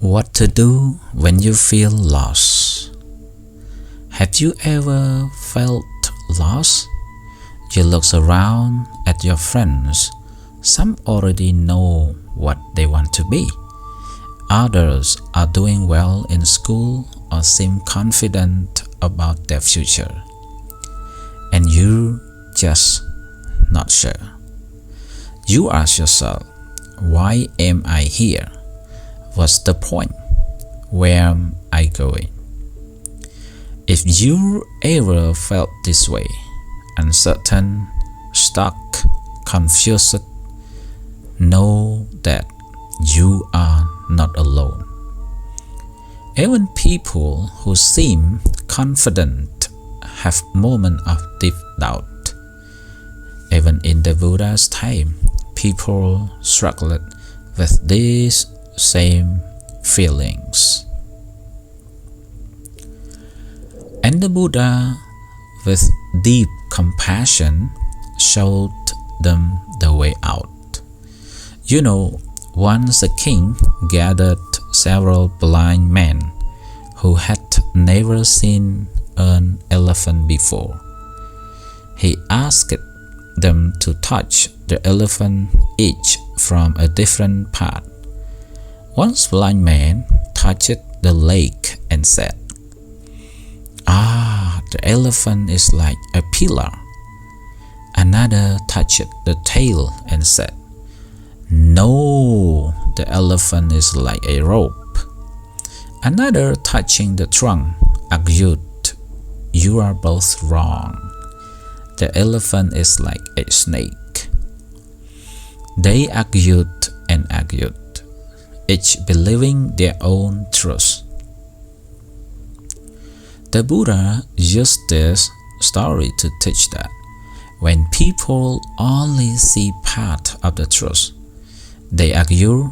What to do when you feel lost? Have you ever felt lost? You look around at your friends. Some already know what they want to be. Others are doing well in school or seem confident about their future. And you're just not sure. You ask yourself, why am I here? What's the point? Where am I going? If you ever felt this way, uncertain, stuck, confused, know that you are not alone. Even people who seem confident have moments of deep doubt. Even in the Buddha's time, people struggled with these same feelings. And the Buddha, with deep compassion, showed them the way out. Once a king gathered several blind men who had never seen an elephant before. He asked them to touch the elephant each from a different part. One blind man touched the leg and said, the elephant is like a pillar. Another touched the tail and said, no, the elephant is like a rope. Another, touching the trunk, argued, you are both wrong. The elephant is like a snake. They argued and argued, each believing their own truth. The Buddha used this story to teach that when people only see part of the truth, they argue,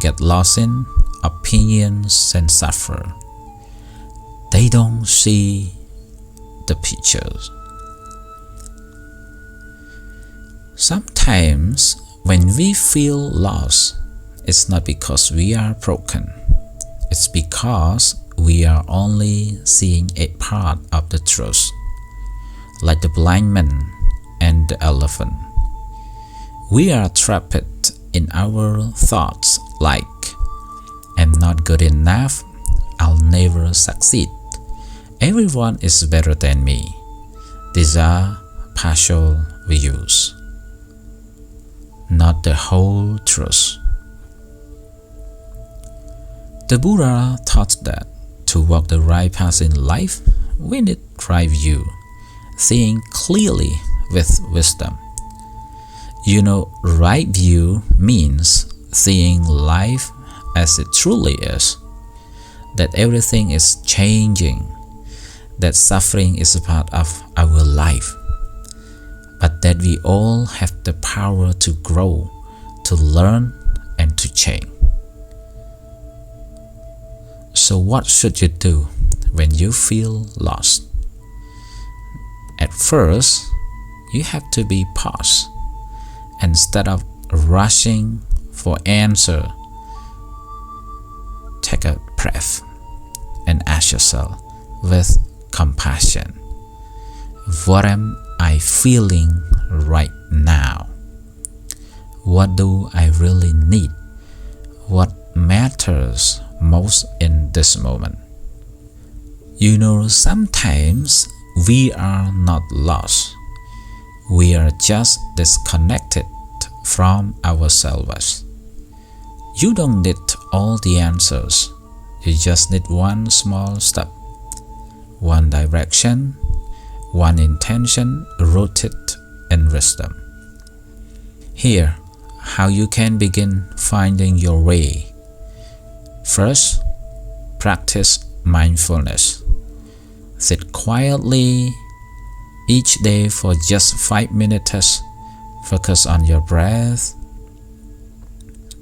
get lost in opinions, and suffer. They don't see the pictures. Sometimes when we feel lost, it's not because we are broken. It's because we are only seeing a part of the truth, like the blind man and the elephant. We are trapped in our thoughts like, I'm not good enough, I'll never succeed, everyone is better than me. These are partial views, not the whole truth. The Buddha taught that to walk the right path in life, we need right view, seeing clearly with wisdom. Right view means seeing life as it truly is, that everything is changing, that suffering is a part of our life, but that we all have the power to grow, to learn, and to change. So what should you do when you feel lost? At first, you have to be paused. Instead of rushing for answer, take a breath and ask yourself with compassion, what am I feeling right now? What do I really need? What matters most in this moment? Sometimes we are not lost. We are just disconnected from ourselves. You don't need all the answers. You just need one small step, one direction, one intention rooted in wisdom. Here, how you can begin finding your way. First, practice mindfulness. Sit quietly each day for just 5 minutes. Focus on your breath.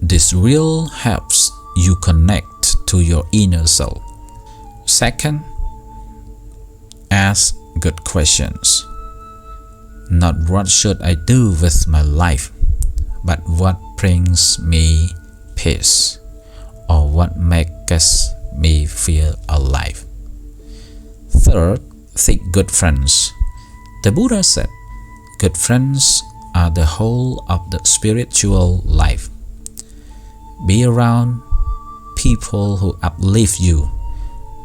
This will help you connect to your inner self. Second, ask good questions. Not what should I do with my life, but what brings me peace, or what makes makes me feel alive. Third, seek good friends. The Buddha said, good friends are the whole of the spiritual life. Be around people who uplift you,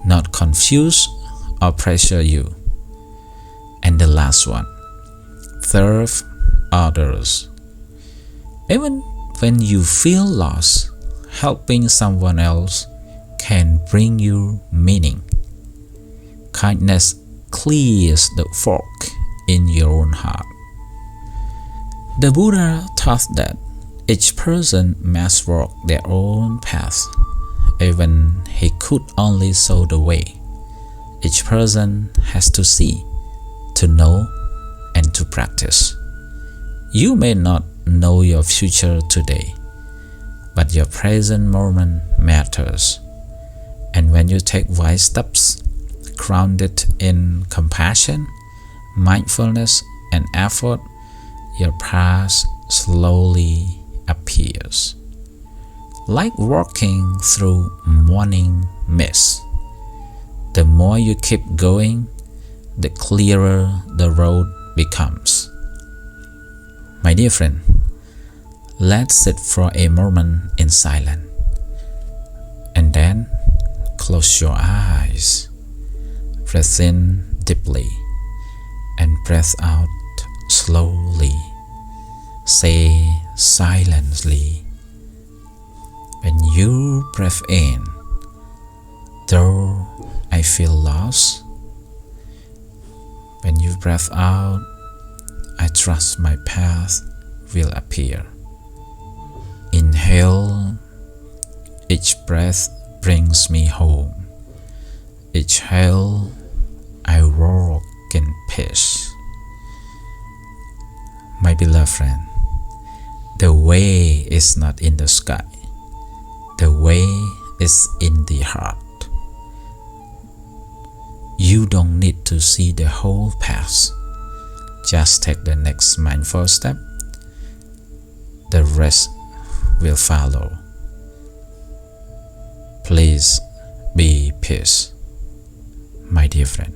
not confuse or pressure you. And the last one, serve others. Even when you feel lost, helping someone else can bring you meaning. Kindness clears the fog in your own heart. The Buddha taught that each person must walk their own path, even he could only show the way. Each person has to see, to know, and to practice. You may not know your future today, but your present moment matters. And when you take wise steps, grounded in compassion, mindfulness, and effort, your path slowly appears. Like walking through morning mist. The more you keep going, the clearer the road becomes. My dear friend, let's sit for a moment in silence, and then close your eyes. Breathe in deeply and breathe out slowly. Say silently, when you breathe in, though I feel lost. When you breathe out, I trust my path will appear. Inhale, each breath brings me home. Exhale, I walk in peace. My beloved friend, the way is not in the sky. The way is in the heart. You don't need to see the whole path. Just take the next mindful step. The rest will follow. Please be peace, my dear friend.